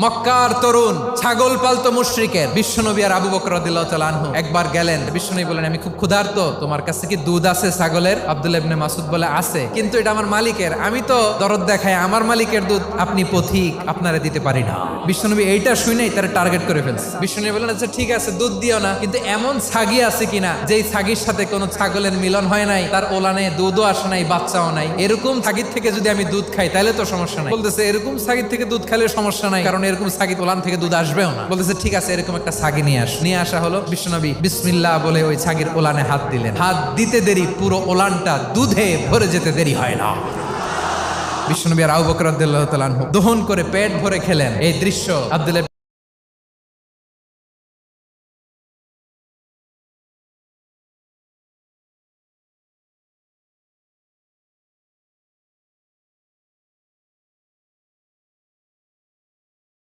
মক্কার তরুণ ছাগল পালতো মুশরিকের বিশ্বনবী আর আবু বকর রাদিয়াল্লাহু তাআলা আনহু একবার গেলেন। বিশ্বনবী বলেন, আমি খুব ক্ষুধার্ত, তোমার কাছে কি দুধ আছে ছাগলের? আব্দুল্লাহ ইবনে মাসউদ বলে, আছে, কিন্তু এটা আমার মালিকের, আমি তো দরদ দেখাই আমার মালিকের দুধ আপনি পথিক, আপনারে দিতে পারি না। বিশ্বনবী এইটা শুনেই তারা টার্গেট করে ফেলছে। বিশ্বনবী বলেন, আচ্ছা ঠিক আছে, দুধ দিও না, কিন্তু এমন ছাগি আছে কিনা যেই ছাগির সাথে কোনো ছাগলের মিলন হয় নাই, তার ওলানে দুধও আসে নাই, বাচ্চাও নাই, এরকম ছাগির থেকে যদি আমি দুধ খাই তাহলে তো সমস্যা নাই। বলতেছে, এরকম ছাগির থেকে দুধ খাইলে সমস্যা নাই, কারণ এরকম ছাগি ওলান থেকে দুধ আসবেও না। বলতেছে, ঠিক আছে, এরকম একটা ছাগি নিয়ে আসা হলো। বিশ্বনবী বিসমিল্লাহ বলে ওই ছাগির ওলানে হাত দিলেন। হাত দিতে দেরি, পুরো ওলানটা দুধে ভরে যেতে দেরি হয় না। বিশ্বনবী আর আবু বকর রাদিয়াল্লাহু তাআলা আনহু দহন করে পেট ভরে খেলেন। এই দৃশ্য আব্দুল্লাহ